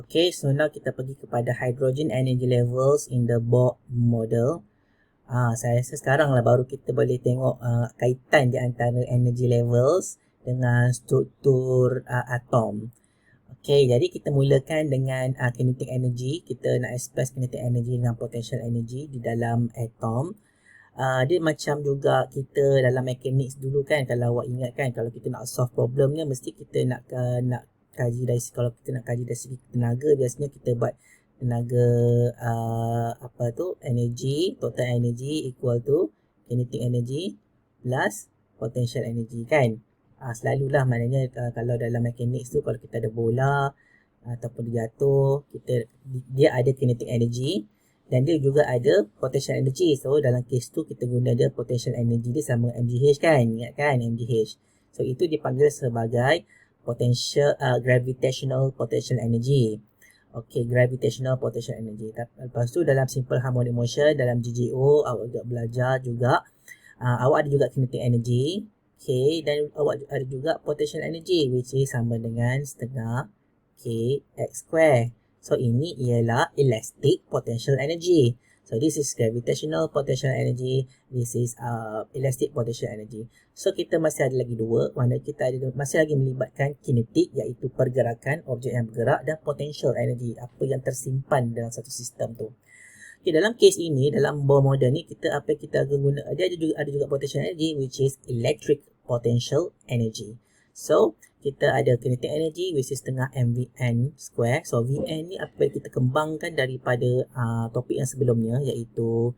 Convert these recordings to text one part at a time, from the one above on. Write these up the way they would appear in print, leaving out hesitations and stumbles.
Okay, so now kita pergi kepada hydrogen energy levels in the Bohr model. Saya rasa sekarang lah baru kita boleh tengok kaitan di antara energy levels dengan struktur atom. Okay, jadi kita mulakan dengan kinetic energy. Kita nak express kinetic energy dengan potential energy di dalam atom. Dia macam juga kita dalam mechanics dulu kan, kalau awak ingat kan, kalau kita nak solve problemnya mesti kita nak kaji dari, kalau kita nak kaji dari segi tenaga, biasanya kita buat tenaga energy, total energy equal to kinetic energy plus potential energy kan. Selalulah maknanya kalau dalam mechanics tu, kalau kita ada bola ataupun dia jatuh, dia ada kinetic energy dan dia juga ada potential energy. So dalam case tu kita guna dia potential energy dia sama mgh kan, ingat kan mgh. So itu dipanggil sebagai potential gravitational potential energy. Okay, gravitational potential energy. Lepas tu dalam simple harmonic motion, dalam GGO awak juga belajar juga awak ada juga kinetic energy. Okay, dan awak ada juga potential energy which is sama dengan setengah kx square. So ini ialah elastic potential energy. So this is gravitational potential energy, this is elastic potential energy. So kita masih ada lagi dua, mana kita masih lagi melibatkan kinetik, iaitu pergerakan objek yang bergerak, dan potential energy, apa yang tersimpan dalam satu sistem tu. Okay, dalam case ini, dalam Bohr model ni, kita guna, dia ada juga potential energy which is electric potential energy. So kita ada kinetic energy which is setengah mvn square. So Vn ni apa yang kita kembangkan daripada topik yang sebelumnya, iaitu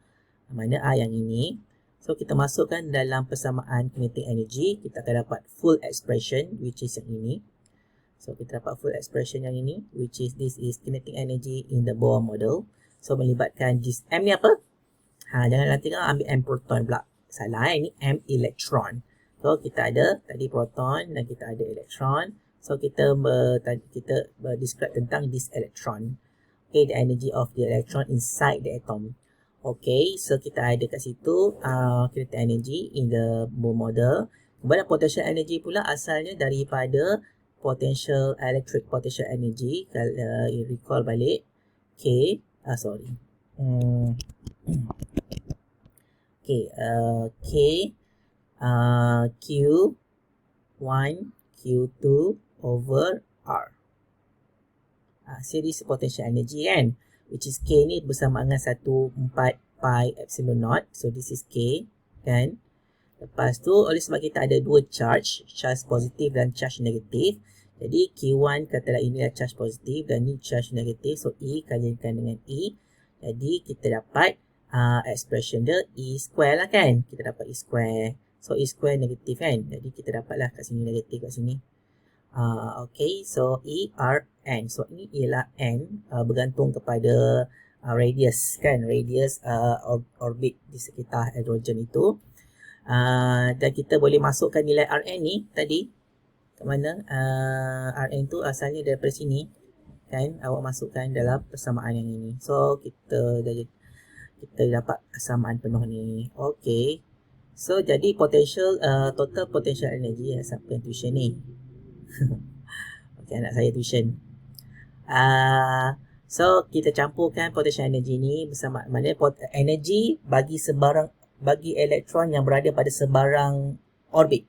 mana yang ini. So kita masukkan dalam persamaan kinetic energy, kita akan dapat full expression which is yang ini. So kita dapat full expression yang ini which is this is kinetic energy in the Bohr model. So melibatkan this m ni apa? Jangan nanti kan ambil m proton pula. Salah, ini m electron. So kita ada tadi proton dan kita ada elektron. So kita describe tentang this electron. Okay, the energy of the electron inside the atom. Okay, so kita ada kat situ kinetic energy in the Bohr model. Kemudian potential energy pula asalnya daripada potential electric potential energy. Kalau you recall balik, K, K Q1 Q2 over R. Series potential energy kan, which is K ni bersama dengan 1/4 pi epsilon naught. So this is K kan. Lepas tu oleh sebab kita ada dua charge positif dan charge negatif, jadi Q1 katalah ini adalah charge positif dan ni charge negatif. So E kalikan dengan E, jadi kita dapat expression dia E square lah kan. Kita dapat E square. So E square negatif kan, jadi kita dapatlah kat sini negatif kat sini. Okay, so E R N. So ini ialah N bergantung kepada radius kan, radius orbit di sekitar hidrogen itu. Dan kita boleh masukkan nilai Rn ni tadi kat mana. Rn tu asalnya daripada sini kan, awak masukkan dalam persamaan yang ini. So kita dapat persamaan penuh ni. Okay, so jadi potential total potential energy, siapa yang tuition ni? Okay, anak saya tuition. So kita campurkan potential energy ni bersama mana energy bagi elektron yang berada pada sebarang orbit.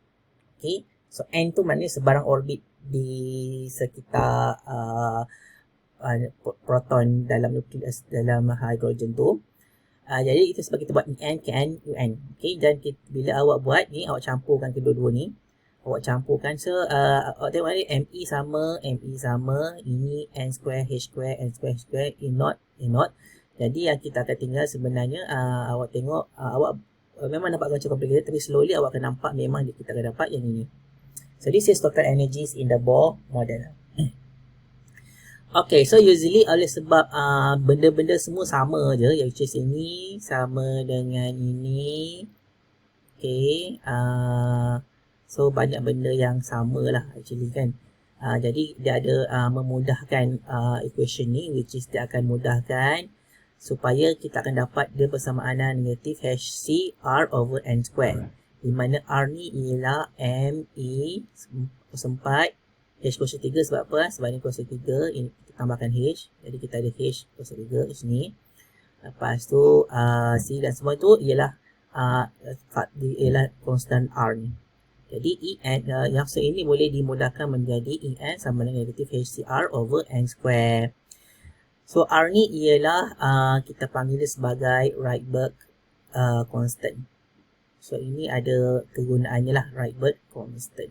Okay, so N tu maknanya sebarang orbit di sekitar proton dalam nukleus dalam hidrogen tu. Jadi itu sebab kita buat En, Kn, Un. Okay, dan bila awak buat ni, awak campurkan kedua-dua ni. Awak campurkan. So awak tengok ni ME sama, ini N square, H square, N square, H square, E naught, E naught. Jadi yang kita akan tinggal sebenarnya awak tengok, awak memang nampak macam complicated, tapi slowly awak akan nampak memang kita akan dapat yang ini. So this is total energies in the Bohr model. Okay, so usually oleh sebab benda-benda semua sama je, iaitu ini sama dengan ini. Okay, so banyak benda yang sama lah actually kan. Jadi dia ada memudahkan equation ni, which is dia akan mudahkan supaya kita akan dapat dia persamaan negatif HC R over N square, di mana R ni ialah ME 4 H kuasa 3 sebab apa? Sebab ni kuasa 3, ini kita kita tambahkan H. Jadi kita ada H kuasa 3 kat sini. Lepas tu C dan semua tu ialah konstan R ni. Jadi En yang ini boleh dimudahkan menjadi En sama dengan negatif HCR over N square. So R ni ialah kita panggil dia sebagai Rydberg constant. So ini ada kegunaannya lah, Rydberg constant.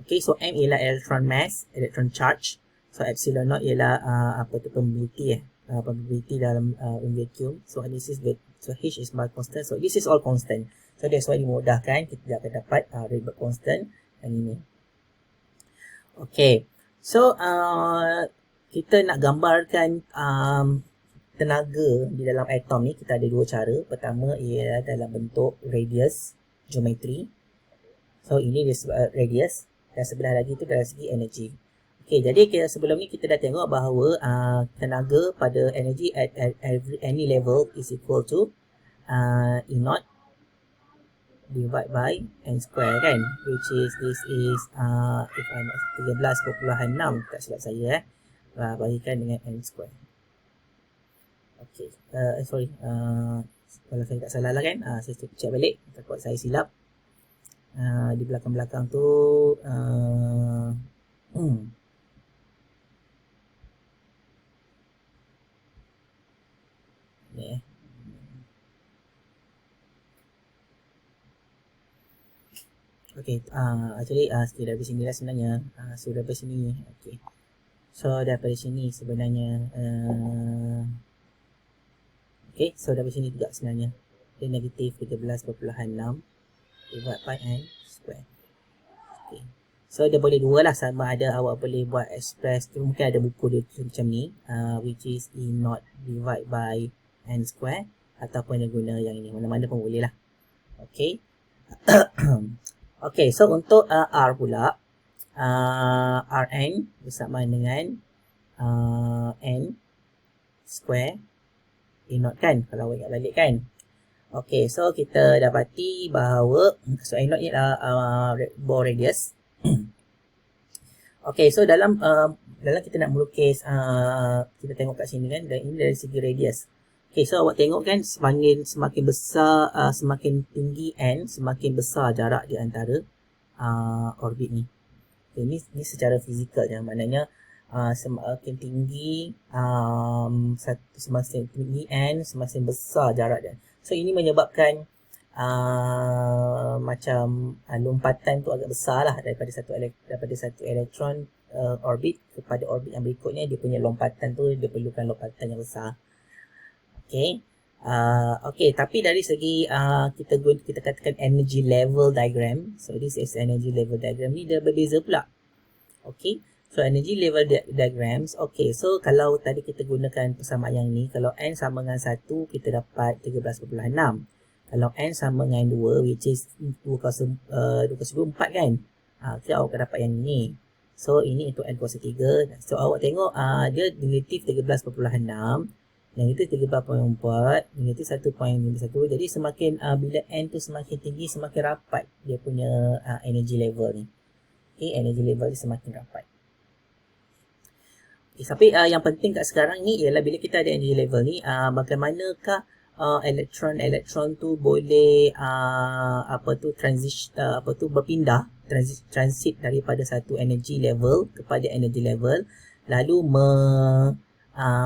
Okay, so M ialah electron mass, electron charge. So epsilon naught ialah probability dalam vacuum. So this is so H is my constant. So this is all constant. So that's why dimudahkan kita akan dapat Rydberg constant yang ini. Okay, so kita nak gambarkan tenaga di dalam atom ni, kita ada dua cara. Pertama ialah dalam bentuk radius geometri. So ini dia radius dan sebelah lagi tu dari segi energy. Okay, jadi sebelum ni kita dah tengok bahawa tenaga pada energy at any level is equal to E naught divide by N square kan, which is this is if I not 13.6 tak silap saya bagikan dengan N square. Okay, sorry, kalau saya tak salah lah kan, saya check balik takut saya silap. Di belakang-belakang tu ni okay, actually sikit dari sini lah sebenarnya. So dari sini, okay. So daripada sini sebenarnya okay, so dari sini juga sebenarnya dia negatif 13.6 divide by N square. Okay. So dia boleh dua lah, sama ada awak boleh buat express tu, mungkin ada buku dia macam ni, which is E naught divide by N square, ataupun dia guna yang ini, mana-mana pun boleh lah. Okay. Okay, so untuk R pula, Rn bersama dengan N square E naught kan, kalau awak ingat balik kan. Okay, so kita dapati bahawa so E naught ni adalah bore radius. Okay, so dalam kita nak melukis, kita tengok kat sini kan, dan ini dari segi radius. Okay, so awak tengok kan, semakin besar, semakin tinggi N, semakin besar jarak di antara orbit ni. Okay, ini secara fizikal ya, maknanya semakin tinggi semakin tinggi N, semakin besar jarak dia. So ini menyebabkan macam lompatan tu agak besar lah daripada satu elektron orbit kepada orbit yang berikutnya. Dia punya lompatan tu, dia perlukan lompatan yang besar. Okay. Okay, tapi dari segi kita katakan energy level diagram. So this is energy level diagram ni dia berbeza pula. Okay. So energy level diagrams. Okay, so kalau tadi kita gunakan persamaan yang ni, kalau N sama dengan 1 kita dapat 13.6. Kalau N sama dengan 2, which is 2 kuasa 4 kan, kita awak akan dapat yang ni. So ini untuk N kuasa 3. So awak tengok dia negatif 13.6, negatif 13.4, negatif 1.51. Jadi semakin bila N tu semakin tinggi, semakin rapat dia punya energy level ni. Okay, energy level dia semakin rapat. Okay, tapi yang penting kat sekarang ni ialah bila kita ada energy level ni, bagaimanakah elektron tu boleh berpindah, transit daripada satu energy level kepada energy level, lalu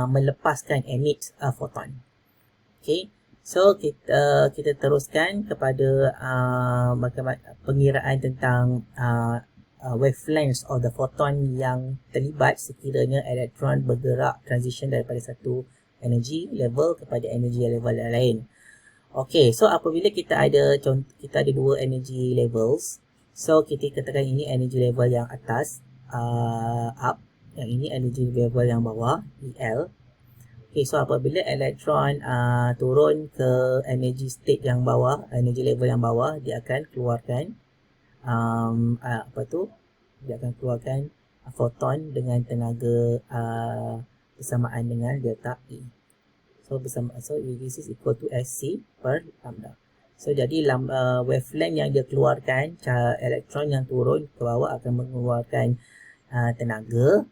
melepaskan emit photon. Okay, so kita teruskan kepada pengiraan tentang wavelengths of the photon yang terlibat sekiranya elektron bergerak transition daripada satu energy level kepada energy level yang lain. Okay, so apabila kita ada dua energy levels, so kita katakan ini energy level yang atas, up, yang ini energy level yang bawah, EL. Okay, so apabila elektron turun ke energy state yang bawah, energy level yang bawah, dia akan keluarkan dia akan keluarkan foton dengan tenaga bersamaan dengan delta E. So this is equal to SC per lambda. So jadi wavelength yang dia keluarkan, elektron yang turun ke bawah akan mengeluarkan tenaga.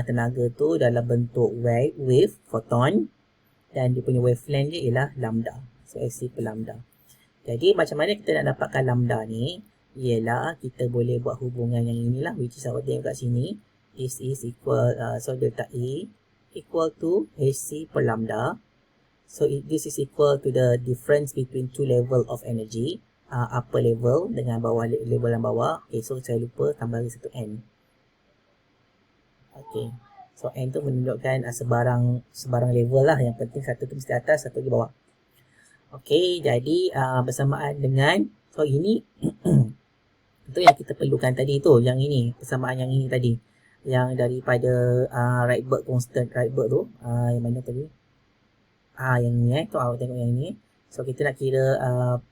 Tenaga tu dalam bentuk wave, photon, dan dia punya wavelength dia ialah lambda. So SC per lambda. Jadi macam mana kita nak dapatkan lambda ni? Ialah kita boleh buat hubungan yang inilah, which is awak tengok kat sini. This is equal, so delta E equal to HC per lambda. So this is equal to the difference between two level of energy, upper level dengan bawah level yang bawah. Okay, so saya lupa tambah lagi satu N. Okay, so N tu menunjukkan sebarang level lah. Yang penting satu tu mesti atas, satu di bawah. Okay, jadi bersamaan dengan, so ini itu yang kita perlukan tadi tu, yang ini, persamaan yang ini tadi, yang daripada Rydberg constant, Rydberg tu, yang mana tadi? Yang ni tu awak tengok yang ni. So kita nak kira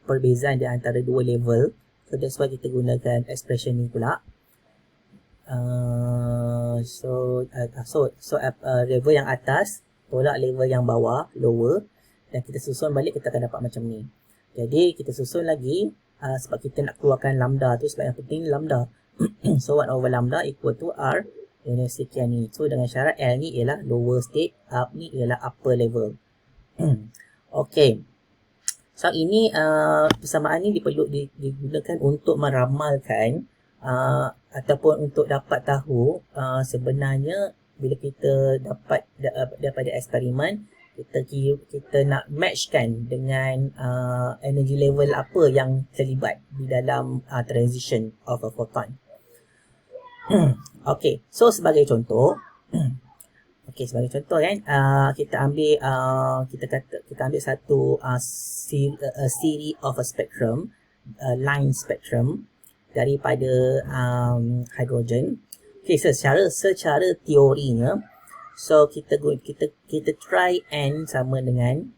perbezaan di antara dua level. So that's why kita gunakan expression ni pula. Level yang atas tolak level yang bawah, lower, dan kita susun balik, kita akan dapat macam ni. Jadi kita susun lagi sebab kita nak keluarkan lambda tu, sebab yang penting lambda. So 1 over lambda equal to R dengan sekian ni. So dengan syarat L ni ialah lower state, up ni ialah upper level. Okay, so ini persamaan ni digunakan untuk meramalkan ataupun untuk dapat tahu sebenarnya bila kita dapat daripada eksperimen, kita nak matchkan dengan energy level apa yang terlibat di dalam transition of a photon. Okay, so sebagai contoh, kan, kita ambil satu series of a spectrum, line spectrum daripada hidrogen. Okay, secara teorinya, so kita try N sama dengan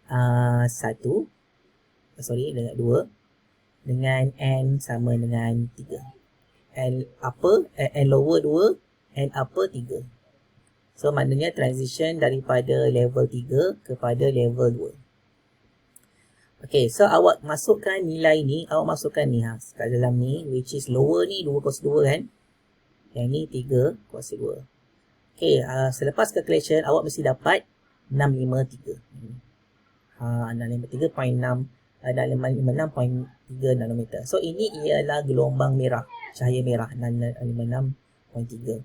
2, dengan N sama dengan 3. N upper, N lower 2, N upper 3. So maknanya transition daripada level 3 kepada level 2. Okay, so awak masukkan nilai ni, kat dalam ni, which is lower ni 2 kuasa 2 kan. Yang ni 3 kuasa 2. Okay, selepas calculation awak mesti dapat 653. 653.3 nanometer. So ini ialah gelombang merah, cahaya merah, 656.3.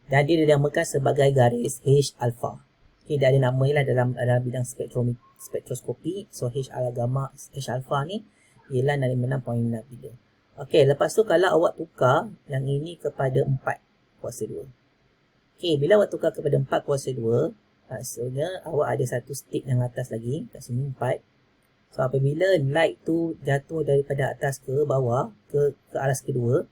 Dan dia dinamakan sebagai garis H alpha. Okay, dia ada nama lah dalam bidang spektroskopi. So H alpha ni ialah 656.3. Okay, lepas tu kalau awak tukar yang ini kepada 4 kuasa 2. Okay, bila awak tukar kepada 4 kuasa 2, maksudnya awak ada satu state yang atas lagi, kat sini 4. So apabila light tu jatuh daripada atas ke bawah, ke alas kedua,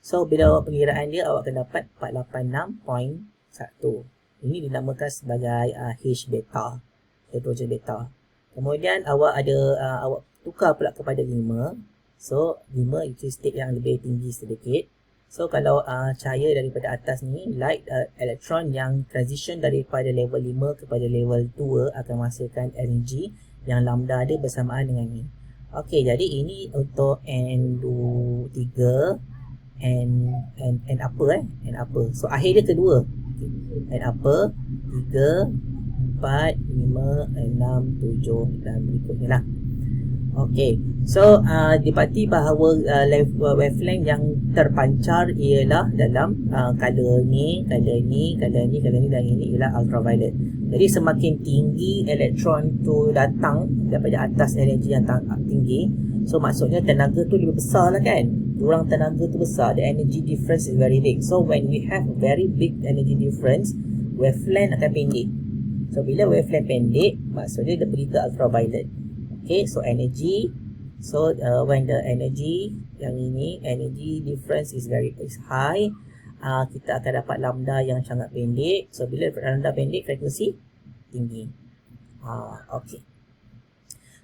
so bila awak pengiraan dia, awak akan dapat 486.1. Ini dinamakan sebagai H beta, hydrogen beta. Kemudian awak tukar pula kepada 5. So 5 itu state yang lebih tinggi sedikit. So kalau cahaya daripada atas ni, light elektron yang transition daripada level 5 kepada level 2 akan menghasilkan energy yang lambda dia bersamaan dengan ni. Okey, jadi ini untuk N3, N upper N upper. So akhir dia kedua. N upper 3, 4, 5, 6, 7 dan berikutnya lah. Okey, so dipati bahawa wavelength yang terpancar ialah dalam color ni dan ini ialah ultraviolet. Jadi semakin tinggi elektron tu datang daripada atas energi yang tinggi, so maksudnya tenaga tu lebih besar lah kan. Kurang tenaga tu besar, the energy difference is very big. So when we have very big energy difference, wavelength akan pendek. So bila wavelength pendek, maksudnya dia pergi ke ultraviolet. Okay, so energy, so when the energy yang ini, energy difference is high, kita akan dapat lambda yang sangat pendek. So bila lambda pendek, frekuensi tinggi. Okay.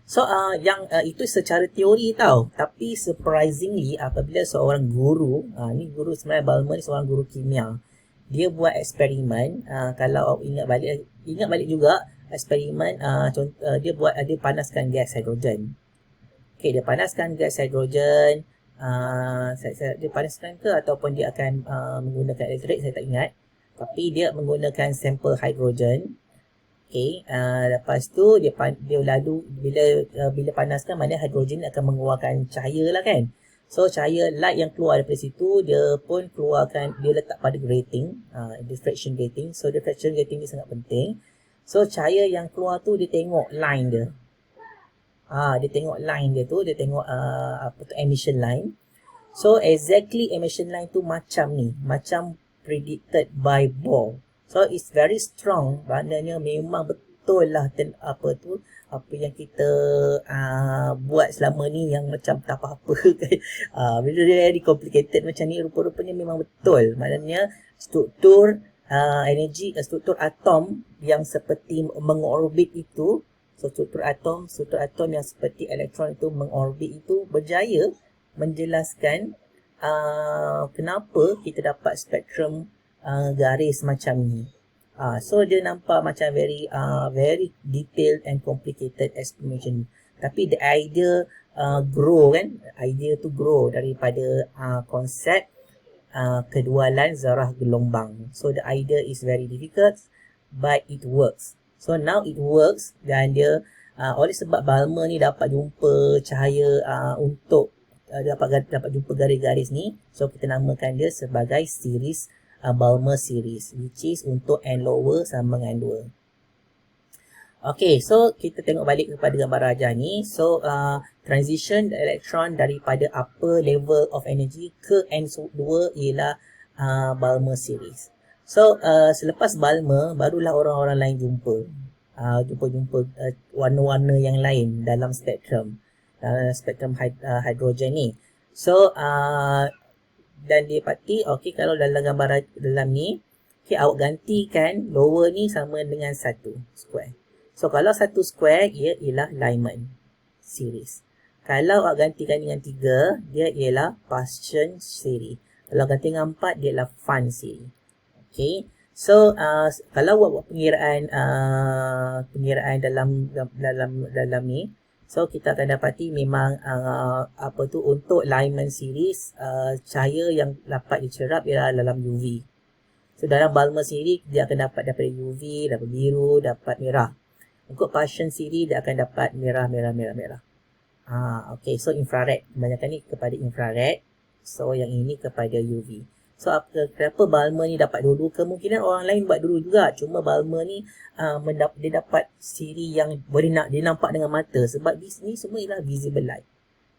So yang itu secara teori tau, tapi surprisingly apabila seorang guru, ni guru sebenarnya Balmer ni seorang guru kimia, dia buat eksperimen. Kalau ingat balik juga eksperimen, dia panaskan gas hidrogen. Okay, dia panaskan gas hidrogen, dia panaskan ke ataupun dia akan menggunakan elektrik, saya tak ingat. Tapi dia menggunakan sampel hidrogen. Okay, lepas tu dia lalu bila panaskan, mana hidrogen akan mengeluarkan cahaya lah kan. So cahaya light yang keluar daripada situ, dia pun keluarkan, dia letak pada grating, diffraction grating. So diffraction grating ni sangat penting. So cahaya yang keluar tu dia tengok line dia. Dia tengok line dia tu, dia tengok emission line. So exactly emission line tu macam ni, macam predicted by Bohr. So it's very strong, maknanya memang betul lah apa yang kita buat selama ni yang macam tak apa-apa kan. Bila dia very complicated macam ni, rupa-rupanya memang betul. Maknanya struktur energi, struktur atom yang seperti mengorbit itu, so struktur atom yang seperti elektron itu mengorbit itu berjaya menjelaskan kenapa kita dapat spektrum garis macam ni. So dia nampak macam very detailed and complicated explanation. Tapi the idea grow kan, idea tu grow daripada konsep kedualan zarah gelombang. So the idea is very difficult but it works. So now it works, dan dia oleh sebab Balmer ni dapat jumpa cahaya untuk dapat jumpa garis-garis ni, so kita namakan dia sebagai series Balmer series, which is untuk n lower sama dengan 2. Okay, so kita tengok balik kepada gambar rajah ni. So transition elektron daripada upper level of energy ke n2 ialah Balmer series. So selepas Balmer, barulah orang-orang lain jumpa warna-warna yang lain dalam spektrum hidrogen ni. So dan dia pati, okay, kalau dalam gambar dalam ni, okay, awak gantikan lower ni sama dengan 1 square. So kalau 1 square, ia ialah Lyman series. Kalau awak gantikan dengan 3, dia ialah Paschen series. Kalau ganti dengan 4, dia ialah Fun series. Okay, so kalau awak buat pengiraan dalam ni, so kita akan dapati memang untuk Lyman series, cahaya yang dapat dicerap ialah dalam UV. So dalam Balmer series dia akan dapat daripada UV, dapat biru, dapat merah. Untuk Paschen series dia akan dapat merah. Okay, so infrared, kebanyakan ni kepada infrared. So yang ini kepada UV. So kenapa Balmer ni dapat dulu? Kemungkinan orang lain buat dulu juga. Cuma Balmer ni dia dapat siri yang boleh dia nampak dengan mata. Sebab ni semua ialah visible light.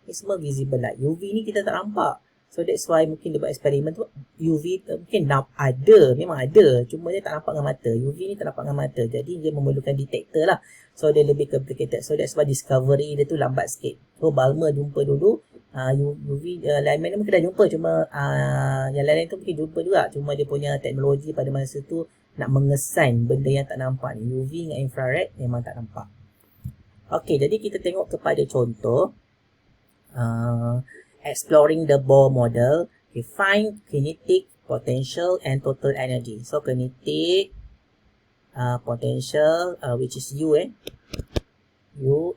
Ni semua visible light. UV ni kita tak nampak. So that's why mungkin dia buat eksperimen tu. UV mungkin memang ada. Cuma dia tak nampak dengan mata. UV ni tak nampak dengan mata. Jadi dia memerlukan detector lah. So dia lebih complicated. So that's why discovery dia tu lambat sikit. So Balmer jumpa dulu. UV Lyman ni mungkin dah jumpa, cuma yang lain-lain tu mungkin jumpa juga, cuma dia punya teknologi pada masa tu nak mengesan benda yang tak nampak ni. UV dengan infrared memang tak nampak. Okey, jadi kita tengok kepada contoh exploring the Bohr model. We find kinetic, potential and total energy. So kinetic, potential, which is U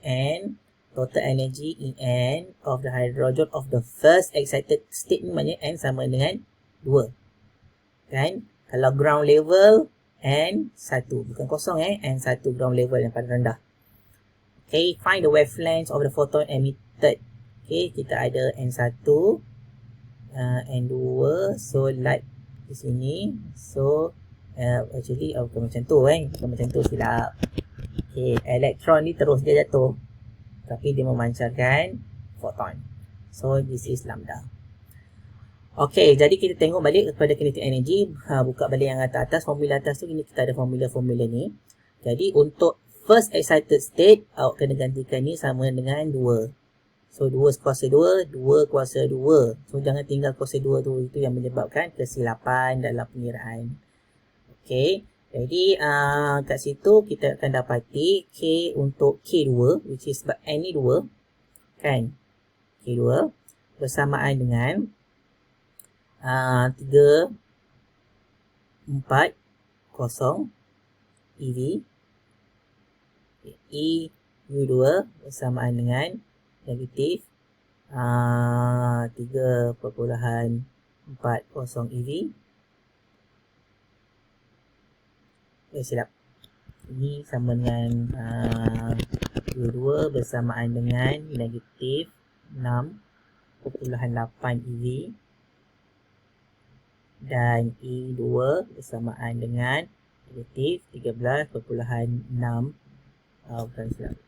and total energy in N of the hydrogen of the first excited state ni, maknanya N sama dengan 2. Kan? Kalau ground level, N 1. Bukan kosong N 1 ground level yang paling rendah. Okay, find the wavelength of the photon emitted. Okay, kita ada N1, N2, so light di sini. So, actually, bukan macam tu bukan macam tu, silap. Okay, elektron ni terus dia jatuh. Tapi dia memancarkan photon. So, this is lambda. Okay, jadi kita tengok balik kepada kinetic energy. Buka balik yang atas, formula atas tu, ini kita ada formula ni. Jadi, untuk first excited state, awak kena gantikan ni sama dengan 2. So, 2 kuasa 2, 2 kuasa 2. So, jangan tinggal kuasa 2 tu, itu yang menyebabkan kesilapan dalam pengiraan. Okay. Jadi kat situ kita akan dapati K untuk K2, which is sebab N ni 2 kan, K2 bersamaan dengan 3, 4, 0 EV, E U2 bersamaan dengan negatif 3.40 EV. Silap. Ini sama dengan 22 bersamaan dengan negatif 6.8 EV. Dan E2 bersamaan dengan negatif 13.6 bukan silap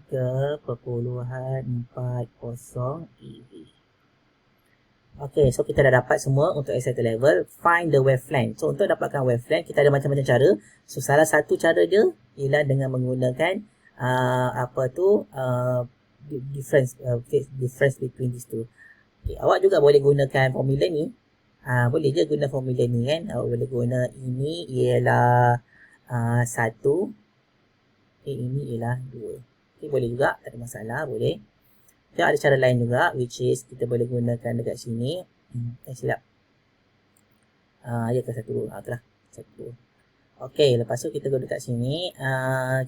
3.40 EV. Okay, so kita dah dapat semua untuk excited level. Find the wavelength. So untuk dapatkan wavelength, kita ada macam-macam cara. So salah satu cara dia ialah dengan menggunakan difference between these two. Okay, awak juga boleh gunakan formula ni. Boleh je guna formula ni kan. Awak boleh guna ini ialah 1. Ini ialah 2. Okay, boleh juga, tak ada masalah, boleh. Dan ada cara lain juga, which is kita boleh gunakan dekat sini. Silap. Ya ke 1. Itulah 1. Okay, lepas tu kita guna dekat sini.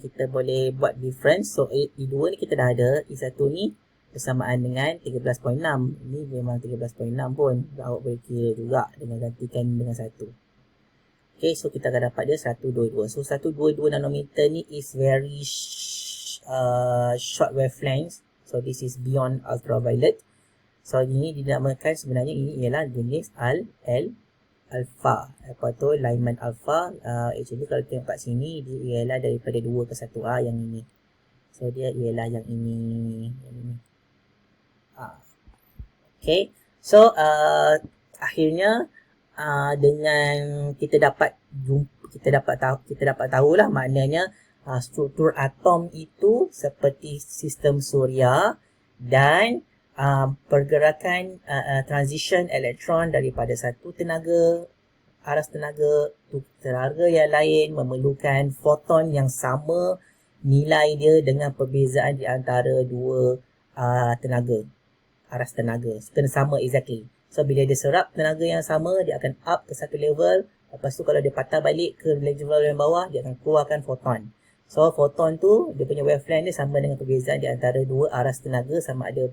Kita boleh buat difference. So E2 ni kita dah ada. E1 ni bersamaan dengan 13.6. Ini memang 13.6 pun. Awak boleh kira juga dengan gantikan dengan 1. Okay, so kita akan dapat dia 122. So 122 nanometer ni is very short wavelength. So this is beyond ultraviolet. So ini dinamakan sebenarnya ini ialah jenis alpha. Apa tu? Lyman alpha. Actually kalau tengok kat sini dia ialah daripada 2 ke 1A yang ini. So dia ialah yang ini. Okay. So akhirnya dengan kita dapat tahulah maknanya struktur atom itu seperti sistem suria dan pergerakan transition elektron daripada satu tenaga aras tenaga ke tenaga yang lain memerlukan foton yang sama nilai dia dengan perbezaan di antara dua tenaga aras tenaga kena sama exactly. So bila dia serap tenaga yang sama dia akan up ke satu level, lepas tu kalau dia patah balik ke level yang bawah dia akan keluarkan foton. So foton tu dia punya wavelength dia sama dengan perbezaan di antara dua aras tenaga sama ada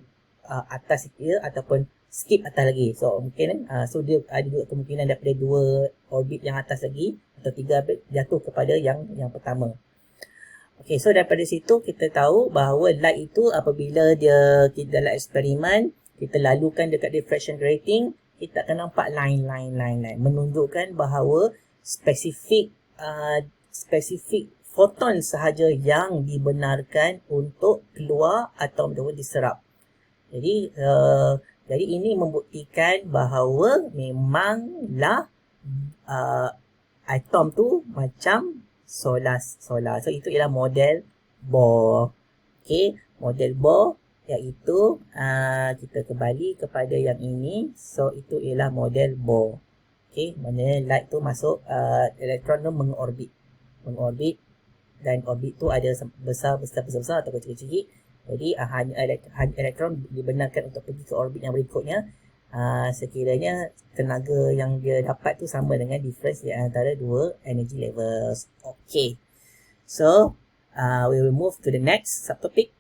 atas dia ataupun skip atas lagi. So mungkin so dia ada dua kemungkinan daripada dua orbit yang atas lagi atau tiga orbit jatuh kepada yang pertama. Okay, so daripada situ kita tahu bahawa light itu apabila kita dalam eksperimen kita lalukan dekat diffraction grating, kita akan nampak line menunjukkan bahawa spesifik foton sahaja yang dibenarkan untuk keluar atau diserap. Jadi ini membuktikan bahawa memanglah atom tu macam solar. So itu ialah model Bohr. Okay, model Bohr iaitu kita kembali kepada yang ini. So itu ialah model Bohr. Okay, maknanya light tu masuk elektron tu mengorbit dan orbit tu ada besar atau kecil-kecil. Jadi hanya elektron dibenarkan untuk pergi ke orbit yang berikutnya sekiranya tenaga yang dia dapat tu sama dengan difference di antara dua energy levels. Okay, so we will move to the next subtopic.